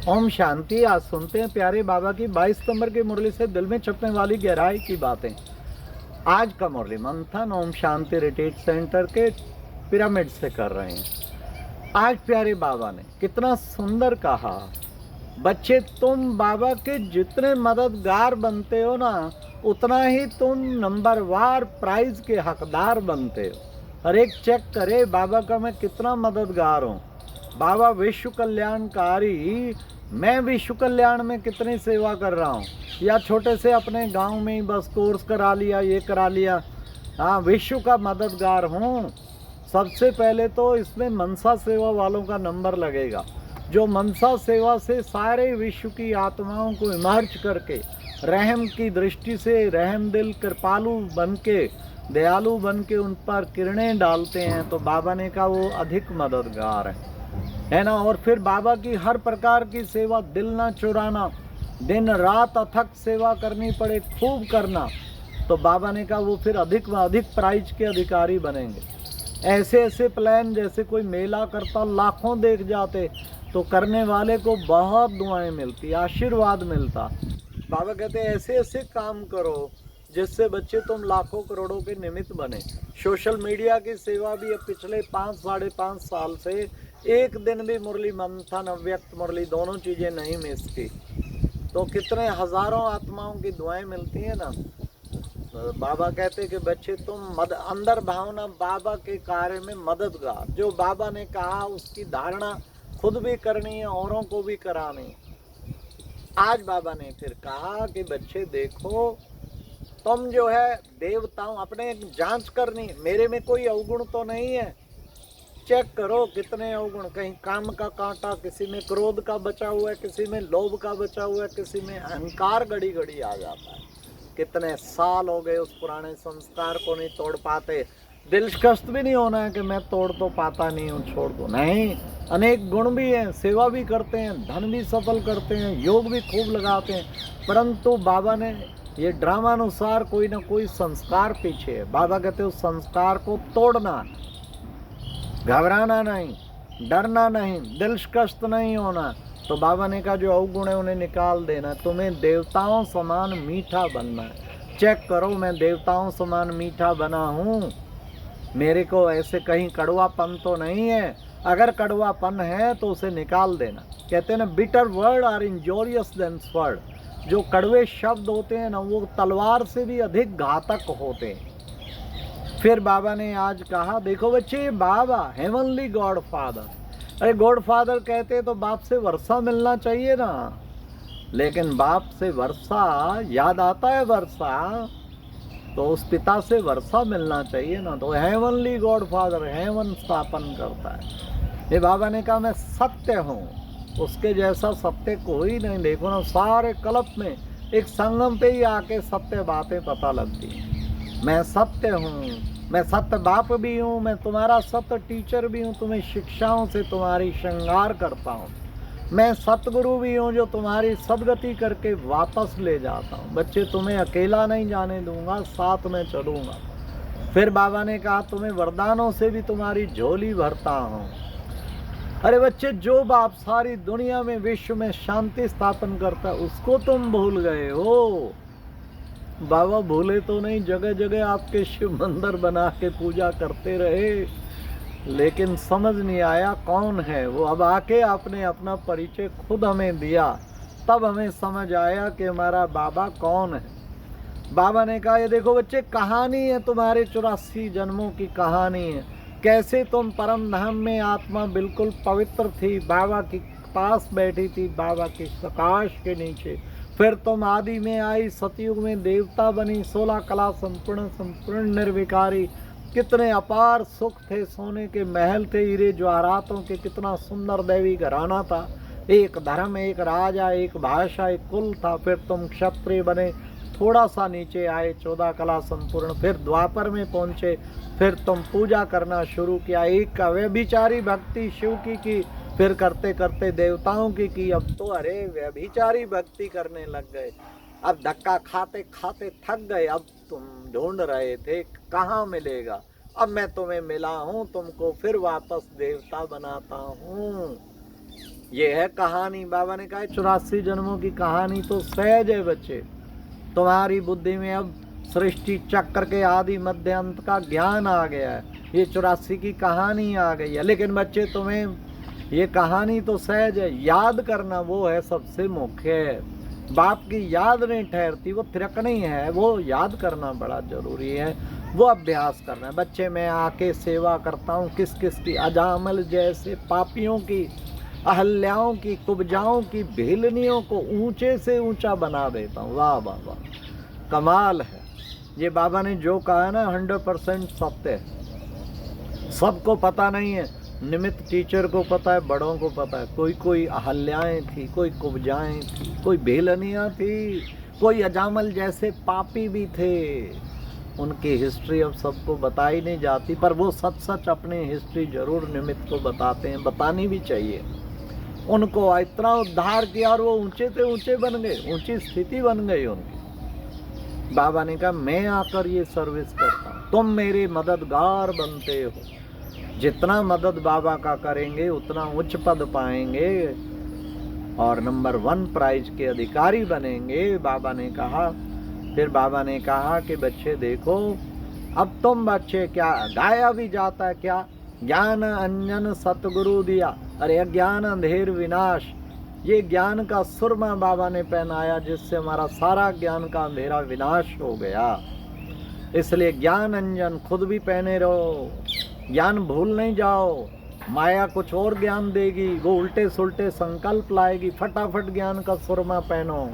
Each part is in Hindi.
ओम शांति। आज सुनते हैं प्यारे बाबा की 22 सितंबर की मुरली से दिल में छपने वाली गहराई की बातें। आज का मुरली मंथन ओम शांति रिट्रीट सेंटर के पिरामिड से कर रहे हैं। आज प्यारे बाबा ने कितना सुंदर कहा, बच्चे तुम बाबा के जितने मददगार बनते हो ना, उतना ही तुम नंबरवार प्राइज के हकदार बनते हो। हर एक चेक करे बाबा का मैं कितना मददगार हूँ। बाबा विश्व कल्याणकारी, मैं विश्व कल्याण में कितनी सेवा कर रहा हूँ। या छोटे से अपने गांव में ही बस कोर्स करा लिया, ये करा लिया। हाँ, विश्व का मददगार हूँ। सबसे पहले तो इसमें मनसा सेवा वालों का नंबर लगेगा, जो मनसा सेवा से सारे विश्व की आत्माओं को इमर्ज करके रहम की दृष्टि से रहम दिल कृपालु बन के, दयालु बन के उन पर किरणें डालते हैं, तो बाबा ने कहा वो अधिक मददगार है ना। और फिर बाबा की हर प्रकार की सेवा, दिल ना चुराना, दिन रात अथक सेवा करनी पड़े, खूब करना, तो बाबा ने कहा वो फिर अधिक प्राइज के अधिकारी बनेंगे। ऐसे ऐसे प्लान, जैसे कोई मेला करता लाखों देख जाते, तो करने वाले को बहुत दुआएं मिलती, आशीर्वाद मिलता। बाबा कहते ऐसे ऐसे काम करो जिससे बच्चे तुम लाखों करोड़ों के निमित्त बने। सोशल मीडिया की सेवा भी अब पिछले 5-5.5 साल से एक दिन भी मुरली मंथन, अव्यक्त मुरली, दोनों चीज़ें नहीं मिस की, तो कितने हजारों आत्माओं की दुआएं मिलती हैं ना। तो बाबा कहते कि बच्चे तुम अंदर भावना बाबा के कार्य में मददगार, जो बाबा ने कहा उसकी धारणा खुद भी करनी है, औरों को भी करानी है। आज बाबा ने फिर कहा कि बच्चे देखो, तुम जो है देवताओं, अपने जांच करनी, मेरे में कोई अवगुण तो नहीं है। चेक करो कितने अवगुण, कहीं काम का कांटा, किसी में क्रोध का बचा हुआ है, किसी में लोभ का बचा हुआ है, किसी में अहंकार घड़ी घड़ी आ जाता है। कितने साल हो गए उस पुराने संस्कार को नहीं तोड़ पाते। दिलकश भी नहीं होना है कि मैं तोड़ तो पाता नहीं हूँ, छोड़ दो, नहीं। अनेक गुण भी हैं, सेवा भी करते हैं, धन भी सफल करते हैं, योग भी खूब लगाते हैं, परंतु बाबा ने ये ड्रामानुसार कोई ना कोई संस्कार पीछे है। बाबा कहते उस संस्कार को तोड़ना, घबराना नहीं, डरना नहीं, दिलकश नहीं होना। तो बाबा ने कहा जो अवगुण है उन्हें निकाल देना, तुम्हें देवताओं समान मीठा बनना है। चेक करो मैं देवताओं समान मीठा बना हूँ, मेरे को ऐसे कहीं कड़वापन तो नहीं है। अगर कड़वापन है तो उसे निकाल देना। कहते हैं ना, bitter word are injurious than sword. जो कड़वे शब्द होते हैं ना, वो तलवार से भी अधिक घातक होते हैं। फिर बाबा ने आज कहा देखो बच्चे, बाबा हेवनली गॉड फादर, अरे गॉड फादर कहते तो बाप से वर्षा मिलना चाहिए ना, लेकिन बाप से वर्षा याद आता है, वर्षा तो उस पिता से वर्षा मिलना चाहिए ना। तो हेवनली गॉड फादर हेवन स्थापन करता है। ये बाबा ने कहा मैं सत्य हूँ, उसके जैसा सत्य कोई नहीं। देखो ना, सारे कल्प में एक संगम पे ही आके सत्य बातें पता लगती हैं। मैं सत्य हूँ, मैं सत्य बाप भी हूँ, मैं तुम्हारा सत्य टीचर भी हूँ, तुम्हें शिक्षाओं से तुम्हारी श्रृंगार करता हूँ। मैं सतगुरु भी हूँ जो तुम्हारी सदगति करके वापस ले जाता हूँ। बच्चे तुम्हें अकेला नहीं जाने दूंगा, साथ में चलूँगा। फिर बाबा ने कहा तुम्हें वरदानों से भी तुम्हारी झोली भरता हूँ। अरे बच्चे, जो बाप सारी दुनिया में, विश्व में शांति स्थापन करता है, उसको तुम भूल गए हो। बाबा भूले तो नहीं, जगह जगह आपके शिव मंदिर बना के पूजा करते रहे, लेकिन समझ नहीं आया कौन है वो। अब आके आपने अपना परिचय खुद हमें दिया, तब हमें समझ आया कि हमारा बाबा कौन है। बाबा ने कहा ये देखो बच्चे, कहानी है तुम्हारे 84 जन्मों की कहानी है। कैसे तुम परम धाम में आत्मा बिल्कुल पवित्र थी, बाबा के पास बैठी थी, बाबा के प्रकाश के नीचे। फिर तुम आदि में आई, सतयुग में देवता बनी, 16 कला संपूर्ण निर्विकारी। कितने अपार सुख थे, सोने के महल थे, हीरे जवाहरातों के, कितना सुंदर दैवी घराना था। एक धर्म, एक राजा, एक भाषा, एक कुल था। फिर तुम क्षत्रिय बने, थोड़ा सा नीचे आए, 14 कला संपूर्ण। फिर द्वापर में पहुँचे, फिर तुम पूजा करना शुरू किया। एक व्यभिचारी भक्ति शिव की, फिर करते करते देवताओं की। अब तो अरे व्यभिचारी भक्ति करने लग गए। अब धक्का खाते खाते थक गए। अब तुम ढूंढ रहे थे कहाँ मिलेगा, अब मैं तुम्हें मिला हूँ, तुमको फिर वापस देवता बनाता हूँ। ये है कहानी। बाबा ने कहा 84 जन्मों की कहानी तो सहज है बच्चे। तुम्हारी बुद्धि में अब सृष्टि चक्र के आदि मध्य अंत का ज्ञान आ गया है। ये 84 की कहानी आ गई है। लेकिन बच्चे तुम्हें ये कहानी तो सहज है, याद करना वो है सबसे मुख्य है। बाप की याद नहीं ठहरती, वो थिरकनी है, वो याद करना बड़ा जरूरी है, वो अभ्यास करना है। बच्चे मैं आके सेवा करता हूँ किस किस की, अजामल जैसे पापियों की, अहल्याओं की, कुब्जाओं की, भेलनियों को ऊंचे से ऊंचा बना देता हूँ। वाह वाह वाह, कमाल है। ये बाबा ने जो कहा है ना 100% सत्य है। सबको पता नहीं है, निमित्त टीचर को पता है, बड़ों को पता है। कोई कोई अहल्याएं थी, कोई कुब्जाएं थी, कोई भेलनियाँ थी, कोई अजामल जैसे पापी भी थे। उनकी हिस्ट्री अब सबको बताई नहीं जाती, पर वो सच सच अपनी हिस्ट्री जरूर निमित्त को बताते हैं, बतानी भी चाहिए। उनको इतना उद्धार किया और वो ऊंचे से ऊंचे बन गए, ऊंची स्थिति बन गई उनकी। बाबा ने कहा मैं आकर ये सर्विस करता हूँ, तुम मेरे मददगार बनते हो। जितना मदद बाबा का करेंगे उतना उच्च पद पाएंगे और नंबर 1 प्राइज के अधिकारी बनेंगे। बाबा ने कहा, फिर बाबा ने कहा कि बच्चे देखो, अब तुम बच्चे क्या गाया भी जाता है क्या, ज्ञान अंजन सतगुरु दिया, अरे अज्ञान अंधेर विनाश। ये ज्ञान का सुरमा बाबा ने पहनाया जिससे हमारा सारा ज्ञान का अंधेरा विनाश हो गया। इसलिए ज्ञान अंजन खुद भी पहने रहो, ज्ञान भूल नहीं जाओ। माया कुछ और ज्ञान देगी, वो उल्टे सुल्टे संकल्प लाएगी। फटाफट ज्ञान का सुरमा पहनो,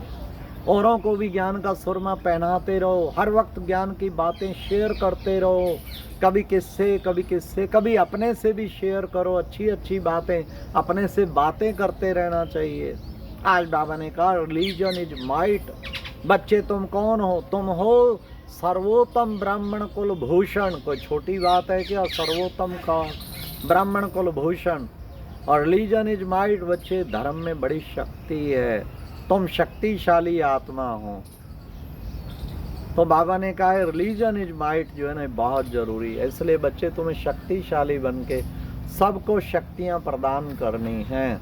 औरों को भी ज्ञान का सुरमा पहनाते रहो। हर वक्त ज्ञान की बातें शेयर करते रहो, कभी किससे कभी किससे, कभी अपने से भी शेयर करो। अच्छी अच्छी बातें अपने से बातें करते रहना चाहिए। आज बाबा ने कहा रिलीजन इज माइट। बच्चे तुम कौन हो? तुम हो सर्वोत्तम ब्राह्मण कुल भूषण। कोई छोटी बात है क्या? सर्वोत्तम का ब्राह्मण कुल भूषण। और रिलीजन इज माइट, बच्चे धर्म में बड़ी शक्ति है, तुम शक्तिशाली आत्मा हो। तो बाबा ने कहा है रिलीजन इज माइट जो है ना बहुत जरूरी है। इसलिए बच्चे तुम्हें शक्तिशाली बन के सबको शक्तियाँ प्रदान करनी हैं।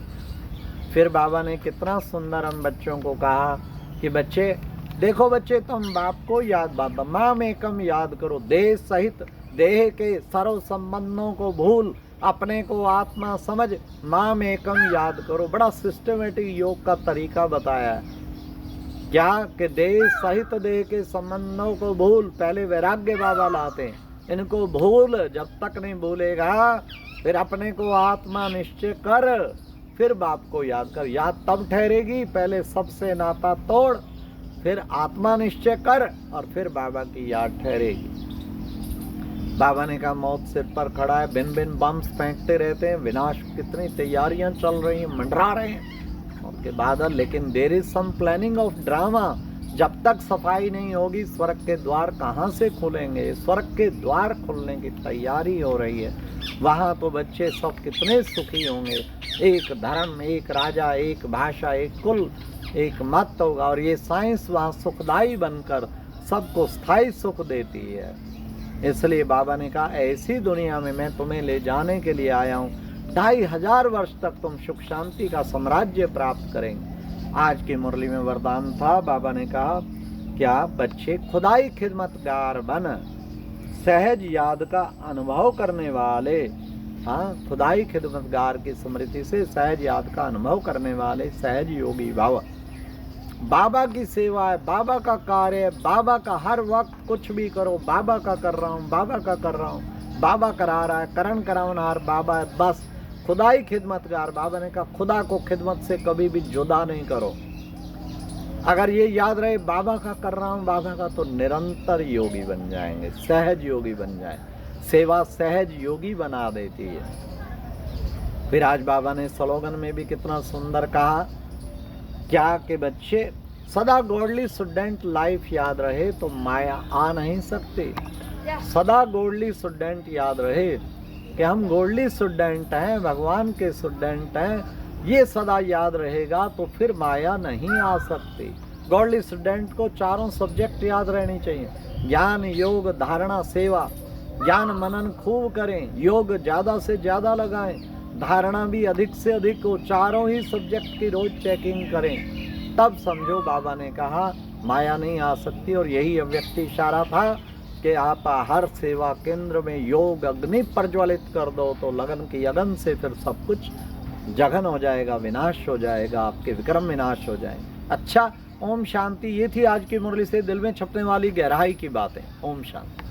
फिर बाबा ने कितना सुंदर हम बच्चों को कहा कि बच्चे देखो, बच्चे तुम बाप को याद, बाबा माम एकम याद करो, देह सहित देह के सर्व संबंधों को भूल अपने को आत्मा समझ माम एकम याद करो। बड़ा सिस्टमेटिक योग का तरीका बताया है। क्या कि देह सहित देह के संबंधों को भूल। पहले वैराग्य बाबा लाते हैं, इनको भूल। जब तक नहीं भूलेगा फिर अपने को आत्मा निश्चय कर, फिर बाप को याद कर। याद तब ठहरेगी, पहले सबसे नाता तोड़, फिर आत्मा निश्चय कर और फिर बाबा की याद ठहरेगी। बाबा ने कहा मौत सिर पर खड़ा है, बिन बिन बम्स फेंकते रहते हैं, विनाश कितनी तैयारियां चल रही हैं, मंडरा रहे हैं उनके बादल। लेकिन there is some planning of drama. जब तक सफाई नहीं होगी स्वर्ग के द्वार कहाँ से खुलेंगे? स्वर्ग के द्वार खुलने की तैयारी हो रही है। वहाँ तो बच्चे सब कितने सुखी होंगे। एक धर्म, एक राजा, एक भाषा, एक कुल, एक मत होगा। और ये साइंस वहाँ सुखदायी बनकर सबको स्थायी सुख देती है। इसलिए बाबा ने कहा ऐसी दुनिया में मैं तुम्हें ले जाने के लिए आया हूँ। 2500 वर्ष तक तुम सुख शांति का साम्राज्य प्राप्त करेंगे। आज की मुरली में वरदान था, बाबा ने कहा क्या बच्चे खुदाई खिदमतगार बन, सहज याद का अनुभव करने वाले। हाँ, खुदाई खिदमतगार की स्मृति से सहज याद का अनुभव करने वाले सहज योगी भव। बाबा की सेवा है, बाबा का कार्य है, बाबा का हर वक्त कुछ भी करो, बाबा का कर रहा हूँ, बाबा का कर रहा हूँ, बाबा करा रहा है, करण करावनहार बाबा है। बस खुदाई खिदमतगार। बाबा ने कहा खुदा को खिदमत से कभी भी जुदा नहीं करो। अगर ये याद रहे बाबा का कर रहा हूँ, बाबा का, तो निरंतर योगी बन जाएंगे, सहज योगी बन जाए। सेवा सहज योगी बना देती है। फिर आज बाबा ने स्लोगन में भी कितना सुंदर कहा क्या कि बच्चे सदा गॉडली स्टूडेंट लाइफ याद रहे तो माया आ नहीं सकती। सदा गॉडली स्टूडेंट याद रहे कि हम गॉडली स्टूडेंट हैं, भगवान के स्टूडेंट हैं, ये सदा याद रहेगा तो फिर माया नहीं आ सकती। गॉडली स्टूडेंट को चारों सब्जेक्ट याद रहनी चाहिए, ज्ञान, योग, धारणा, सेवा। ज्ञान मनन खूब करें, योग ज़्यादा से ज़्यादा लगाएं, धारणा भी अधिक से अधिक हो, चारों ही सब्जेक्ट की रोज चेकिंग करें, तब समझो बाबा ने कहा माया नहीं आ सकती। और यही अव्यक्त इशारा था कि आप हर सेवा केंद्र में योग अग्नि प्रज्वलित कर दो तो लगन की अगन से फिर सब कुछ जघन हो जाएगा, विनाश हो जाएगा, आपके विक्रम विनाश हो जाए। अच्छा, ओम शांति। ये थी आज की मुरली से दिल में छपने वाली गहराई की बातें। ओम शांति।